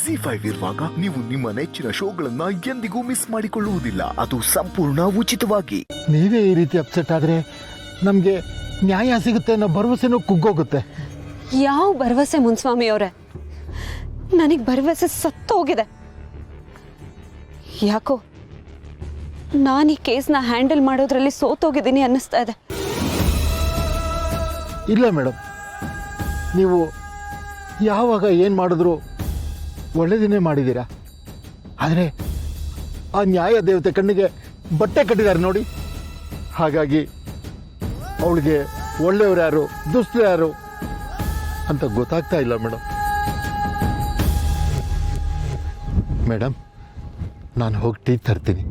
ZEE5 ಇರುವಾಗ ನೀವು ನಿಮ್ಮ ನೆಚ್ಚಿನ ಶೋಗಳನ್ನ ಎಂದಿಗೂ ಮಿಸ್ ಮಾಡಿಕೊಳ್ಳುವುದಿಲ್ಲ. ಅದು ಸಂಪೂರ್ಣ ಉಚಿತವಾಗಿ. ನೀವೇ ಈ ರೀತಿ ಅಪ್ಸೆಟ್ ಆದ್ರೆ ನಮ್ಗೆ ನ್ಯಾಯ ಸಿಗುತ್ತೆ ಅನ್ನೋ ಭರವಸೆನೂ ಕುಗ್ಗೋಗುತ್ತೆ. ಯಾವ ಭರವಸೆ ಮುನ್ಸ್ವಾಮಿ ಅವರೇ? ನನಗೆ ಭರವಸೆ ಸತ್ತೋಗಿದೆ. ಯಾಕೋ ನಾನು ಈ ಕೇಸ್ನ ಹ್ಯಾಂಡಲ್ ಮಾಡೋದ್ರಲ್ಲಿ ಸೋತೋಗಿದ್ದೀನಿ ಅನ್ನಿಸ್ತಾ ಇದೆ. ಇಲ್ಲ ಮೇಡಮ್, ನೀವು ಯಾವಾಗ ಏನು ಮಾಡಿದ್ರು ಒಳ್ಳೆಯದನ್ನೇ ಮಾಡಿದ್ದೀರಾ. ಆದರೆ ಆ ನ್ಯಾಯ ದೇವತೆ ಕಣ್ಣಿಗೆ ಬಟ್ಟೆ ಕಟ್ಟಿದ್ದಾರೆ ನೋಡಿ. ಹಾಗಾಗಿ ಅವಳಿಗೆ ಒಳ್ಳೆಯವರು ಯಾರು ದುಷ್ಟರು ಯಾರು ಅಂತ ಗೊತ್ತಾಗ್ತಾ ಇಲ್ಲ ಮೇಡಮ್. ಮೇಡಮ್, ನಾನು ಹೋಗಿ ಟೀ ತರ್ತೀನಿ.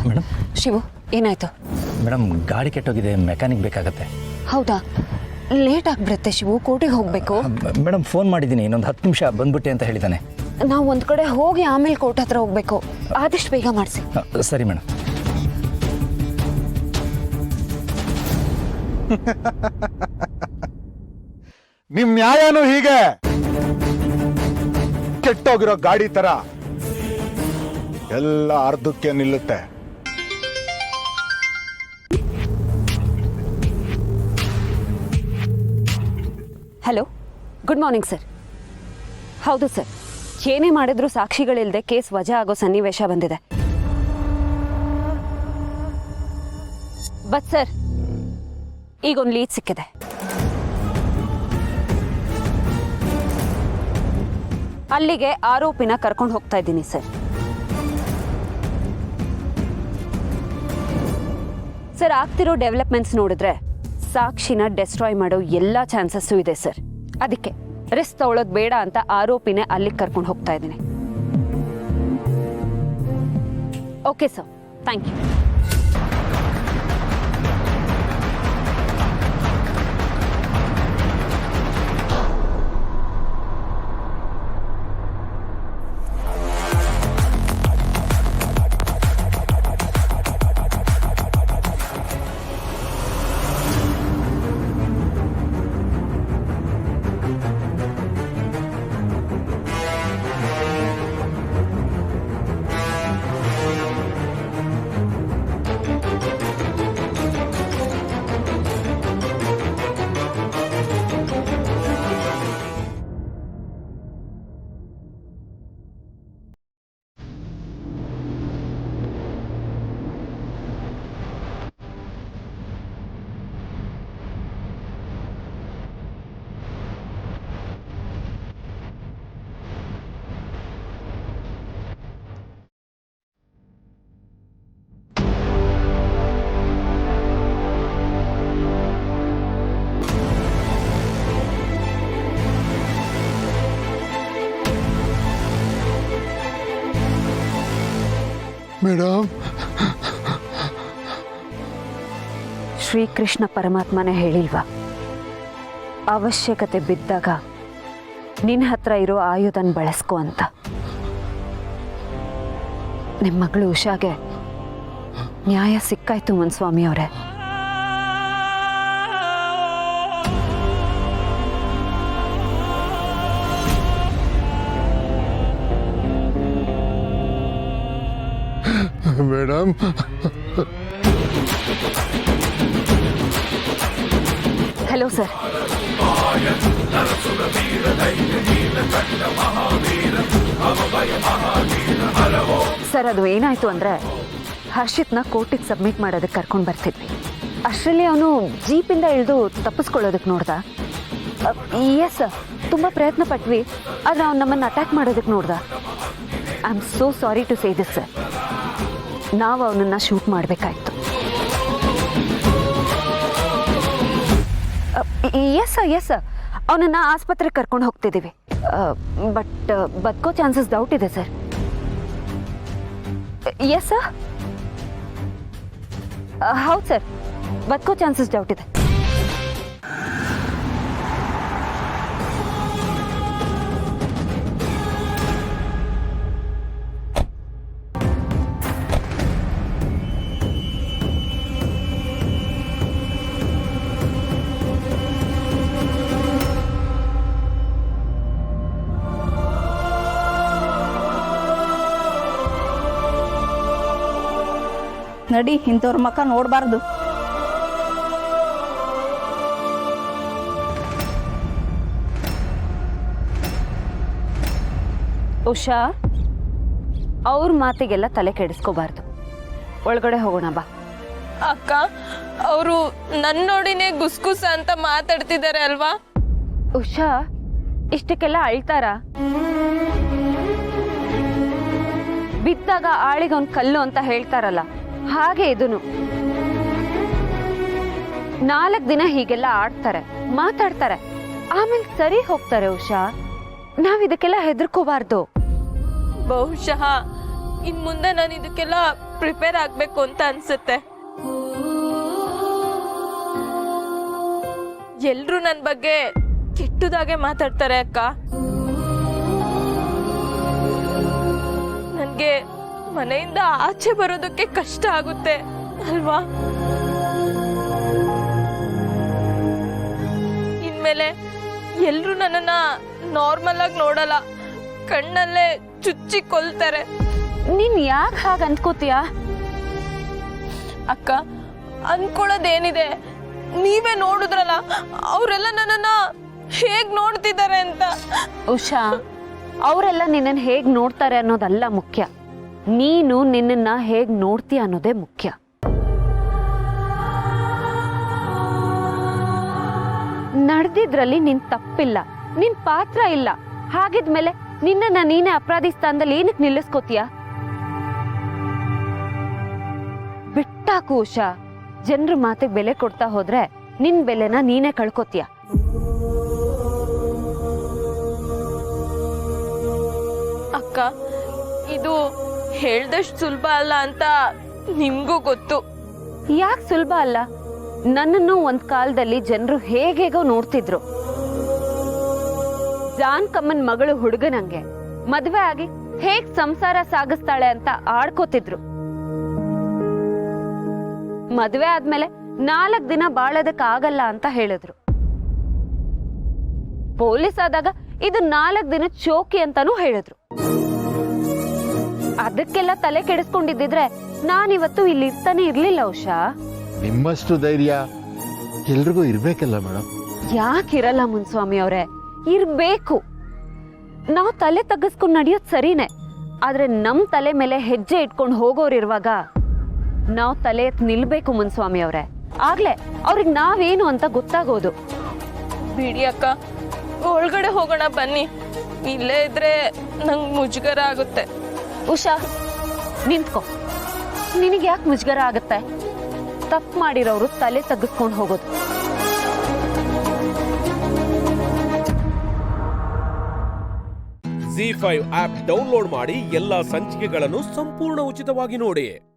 ಮೇಡಮ್. ಶಿವು, ಏನಾಯ್ತು? ಮೇಡಮ್, ಗಾಡಿ ಕೆಟ್ಟೋಗಿದೆ, ಮೆಕ್ಯಾನಿಕ್ ಬೇಕಾಗತ್ತೆ. ಹೌದಾ? ಲೇಟ್ ಆಗಿಬಿಡುತ್ತೆ ಶಿವು, ಕೋರ್ಟಿಗೆ ಹೋಗಬೇಕು. ಮೇಡಮ್, ಫೋನ್ ಮಾಡಿದ್ದೀನಿ, ಇನ್ನೊಂದು 10 ನಿಮಿಷ ಬಂದ್ಬಿಟ್ಟೆ ಅಂತ ಹೇಳಿದ್ದಾನೆ. ನಾವು ಒಂದು ಕಡೆ ಹೋಗಿ ಆಮೇಲೆ ಕೋರ್ಟ್ ಹತ್ರ ಹೋಗಬೇಕು. ಆದಷ್ಟು ಬೇಗ ಮಾಡಿಸಿ. ಸರಿ ಮೇಡಮ್. ನಿಮ್ ನ್ಯಾಯನೂ ಹೀಗೆ ಕೆಟ್ಟೋಗಿರೋ ಗಾಡಿ ತರ ಎಲ್ಲ ಅರ್ಧಕ್ಕೆ ನಿಲ್ಲುತ್ತೆ. Hello, good morning sir. ಹೌದು ಸರ್, ಏನೇ ಮಾಡಿದ್ರೂ ಸಾಕ್ಷಿಗಳಿಲ್ಲದೆ ಕೇಸ್ ವಜಾ ಆಗೋ ಸನ್ನಿವೇಶ ಬಂದಿದೆ. ಬಟ್ ಸರ್, ಈಗೊಂದು ಲೀಡ್ ಸಿಕ್ಕಿದೆ. ಅಲ್ಲಿಗೆ ಆರೋಪಿನ ಕರ್ಕೊಂಡು ಹೋಗ್ತಾ ಇದ್ದೀನಿ ಸರ್. ಸರ್, ಆಗ್ತಿರೋ ಡೆವಲಪ್ಮೆಂಟ್ಸ್ ನೋಡಿದ್ರೆ ಸಾಕ್ಷಿನ ಡೆಸ್ಟ್ರಾಯ್ ಮಾಡೋ ಎಲ್ಲ ಚಾನ್ಸಸ್ಸು ಇದೆ ಸರ್. ಅದಕ್ಕೆ ರಿಸ್ಕ್ ತಗೊಳ್ಳೋದು ಬೇಡ ಅಂತ ಆರೋಪಿನೇ ಅಲ್ಲಿಗೆ ಕರ್ಕೊಂಡು ಹೋಗ್ತಾ ಇದ್ದೀನಿ. Okay sir, thank you. Madam, Shrikrishna ಪರಮಾತ್ಮನೇ ಹೇಳಿಲ್ವಾ, ಅವಶ್ಯಕತೆ ಬಿದ್ದಾಗ ನಿನ್ನ ಹತ್ರ ಇರೋ ಆಯುಧನ ಬಳಸ್ಕೊ ಅಂತ. ನಿಮ್ಮ ಮಗಳು ಉಷಾಗೆ ನ್ಯಾಯ ಸಿಕ್ಕಾಯ್ತು ಮುನ್ಸ್ವಾಮಿ ಅವರೇ. Madam, hello sir. ಸರ್, ಅದು ಏನಾಯ್ತು ಅಂದ್ರೆ ಹರ್ಷಿತ್ನ ಕೋರ್ಟಿಗೆ ಸಬ್ಮಿಟ್ ಮಾಡೋದಕ್ಕೆ ಕರ್ಕೊಂಡು ಬರ್ತಿದ್ವಿ. ಅಷ್ಟರಲ್ಲಿ ಅವನು ಜೀಪಿಂದ ಇಳಿದು ತಪ್ಪಿಸ್ಕೊಳ್ಳೋದಕ್ಕೆ ನೋಡ್ದ. ಎಸ್ ಸರ್, ತುಂಬ ಪ್ರಯತ್ನ ಪಟ್ವಿ, ಆದರೆ ಅವ್ನು ನಮ್ಮನ್ನು ಅಟ್ಯಾಕ್ ಮಾಡೋದಕ್ಕೆ ನೋಡ್ದ. I am so sorry to say this sir. ನಾವು ಅವನನ್ನು ಶೂಟ್ ಮಾಡಬೇಕಾಯ್ತು. ಎಸ್ ಸರ್, ಅವನನ್ನು ಆಸ್ಪತ್ರೆಗೆ ಕರ್ಕೊಂಡು ಹೋಗ್ತಿದ್ದೀವಿ. ಬಟ್ ಬದುಕೋ ಚಾನ್ಸಸ್ ಡೌಟ್ ಇದೆ ಸರ್. ಎಸ್ ಸರ್, ಹೌದು ಸರ್, ಬದುಕೋ ಚಾನ್ಸಸ್ ಡೌಟ್ ಇದೆ. ನಡಿ, ಇಂಥವ್ರ ಮಕ್ಕ ನೋಡಬಾರ್ದು. ಉಷಾ, ಅವ್ರ ಮಾತಿಗೆಲ್ಲ ತಲೆ ಕೆಡಿಸ್ಕೋಬಾರ್ದು. ಒಳಗಡೆ ಹೋಗೋಣ ಬಾ. ಅಕ್ಕ, ಅವರು ನನ್ನ ನೋಡಿನೇ ಗುಸ್ಗುಸ ಅಂತ ಮಾತಾಡ್ತಿದ್ದಾರೆ ಅಲ್ವಾ? ಉಷಾ, ಇಷ್ಟಕ್ಕೆಲ್ಲ ಅಳ್ತಾರ? ಬಿದ್ದಾಗ ಆಳಿಗೊಂದು ಕಲ್ಲು ಅಂತ ಹೇಳ್ತಾರಲ್ಲ, ಹಾಗೆ ಇದನು. 4 ದಿನ ಹೀಗೆಲ್ಲ ಆಡ್ತಾರೆ, ಮಾತಾಡ್ತಾರೆ, ಆಮೇಲೆ ಸರಿ ಹೋಗ್ತಾರೆ. ಉಷಾ, ನಾವ್ ಇದಕ್ಕೆಲ್ಲ ಹೆದರ್ಕೋಬಾರ್ದು. ಬಹುಶಃ ಇನ್ ಮುಂದೆ ನಾನು ಇದಕ್ಕೆಲ್ಲ ಪ್ರಿಪೇರ್ ಆಗ್ಬೇಕು ಅಂತ ಅನ್ಸುತ್ತೆ. ಎಲ್ರು ನನ್ನ ಬಗ್ಗೆ ಕೆಟ್ಟದಾಗೆ ಮಾತಾಡ್ತಾರೆ ಅಕ್ಕ. ನನ್ಗೆ ಮನೆಯಿಂದ ಆಚೆ ಬರೋದಕ್ಕೆ ಕಷ್ಟ ಆಗುತ್ತೆ ಅಲ್ವಾ? ಇನ್ಮೇಲೆ ಎಲ್ರು ನನ್ನನ್ನ ನಾರ್ಮಲ್ ಆಗಿ ನೋಡಲ್ಲ, ಕಣ್ಣಲ್ಲೇ ಚುಚ್ಚಿ ಕೊಲ್ತಾರೆ. ನೀನ್ ಯಾಕೆ ಹಾಗೆ ಅನ್ಕೋತೀಯ? ಅಕ್ಕ, ಅನ್ಕೊಳ್ಳೋದೇನಿದೆ? ನೀವೇ ನೋಡಿದ್ರಲ್ಲ ಅವರೆಲ್ಲ ನನ್ನನ್ನ ಹೇಗ್ ನೋಡ್ತಿದ್ದಾರೆ ಅಂತ. ಉಷಾ, ಅವರೆಲ್ಲ ನಿನ್ನನ್ನು ಹೇಗ್ ನೋಡ್ತಾರೆ ಅನ್ನೋದಲ್ಲ ಮುಖ್ಯ, ನೀನು ನಿನ್ನನ್ನ ಹೇಗ್ ನೋಡ್ತೀಯ ಅನ್ನೋದೇ ಮುಖ್ಯ. ನಡೆದಿದ್ರಲ್ಲಿ ನಿನ್ ತಪ್ಪಿಲ್ಲ, ನಿನ್ ಪಾತ್ರ ಇಲ್ಲ. ಹಾಗಿದ್ಮೇಲೆ ನಿನ್ನನ್ನ ನೀನೇ ಅಪರಾಧಿ ಸ್ಥಾನದಲ್ಲಿ ಏನಕ್ಕೆ ನಿಲ್ಲಿಸ್ಕೋತೀಯ? ಬಿಟ್ಟಾಕು ಉಷಾ. ಜನರ ಮಾತಿಗೆ ಬೆಲೆ ಕೊಡ್ತಾ ಹೋದ್ರೆ ನಿನ್ ಬೆಲೆನ ನೀನೇ ಕಳ್ಕೊತೀಯ. ಅಕ್ಕ, ಇದು ಹೇಳ್ದಷ್ಟು ಸುಲಭ ಅಲ್ಲ ಅಂತ ನಿಮ್ಗೂ ಗೊತ್ತು. ಯಾಕೆ ಸುಲಭ ಅಲ್ಲ? ನನ್ನನ್ನು ಒಂದ್ ಕಾಲದಲ್ಲಿ ಜನರು ಹೇಗೇಗೋ ನೋಡ್ತಿದ್ರು. ಜಾನ್ ಕಮ್ಮನ್ ಮಗಳು ಹುಡುಗನಂಗೆ ಮದ್ವೆ ಆಗಿ ಹೇಗ್ ಸಂಸಾರ ಸಾಗಿಸ್ತಾಳೆ ಅಂತ ಆಡ್ಕೋತಿದ್ರು. ಮದ್ವೆ ಆದ್ಮೇಲೆ 4 ದಿನ ಬಾಳೋದಕ್ಕಾಗಲ್ಲ ಅಂತ ಹೇಳಿದ್ರು. ಪೊಲೀಸ್ ಆದಾಗ ಇದು 4 ದಿನ ಚೋಕಿ ಅಂತಾನೂ ಹೇಳಿದ್ರು. ಅದಕ್ಕೆಲ್ಲ ತಲೆ ಕೆಡಿಸ್ಕೊಂಡಿದ್ದಿದ್ರೆ ನಾನಿವತ್ತು ಇಲ್ಲಿ ಇರ್ತಾನೆ ಇರ್ಲಿಲ್ಲ. ಉಷಾ, ನಿಮ್ಮಷ್ಟು ಧೈರ್ಯ ಎಲ್ರಿಗೂ ಇರ್ಬೇಕಲ್ಲ ಮೇಡಮ್. ಯಾಕಿರಲ್ಲ ಮುನ್ಸ್ವಾಮಿ ಅವರೇ? ಇರ್ಬೇಕು. ನಾವು ತಲೆ ತಗ್ಗಿಸ್ಕೊಂಡು ನಡೆಯೋದು ಸರಿನೇ, ಆದ್ರೆ ನಮ್ ತಲೆ ಮೇಲೆ ಹೆಜ್ಜೆ ಇಟ್ಕೊಂಡು ಹೋಗೋರಿರುವಾಗ ನಾವು ತಲೆ ಎತ್ತಿ ನಿಲ್ಬೇಕು ಮುನ್ಸ್ವಾಮಿ ಅವರೇ. ಆಗ್ಲೇ ಅವ್ರಿಗೆ ನಾವೇನು ಅಂತ ಗೊತ್ತಾಗೋದು. ಬಿಡಿ ಅಕ್ಕ, ಒಳಗಡೆ ಹೋಗೋಣ ಬನ್ನಿ. ಇಲ್ಲೇ ಇದ್ರೆ ನಂಗೆ ಮುಜುಗರ ಆಗುತ್ತೆ. ಉಷಾ, ನಿಂತ್ಕೋ. ನಿನಗೆ ಯಾಕೆ ಮುಜುಗರ ಆಗುತ್ತೆ? ತಪ್ಪು ಮಾಡಿರೋರು ತಲೆ ತಗ್ಗಿಸ್ಕೊಂಡು ಹೋಗೋದು. ZEE5 ಆಪ್ ಡೌನ್ಲೋಡ್ ಮಾಡಿ ಎಲ್ಲಾ ಸಂಚಿಕೆಗಳನ್ನು ಸಂಪೂರ್ಣ ಉಚಿತವಾಗಿ ನೋಡಿ.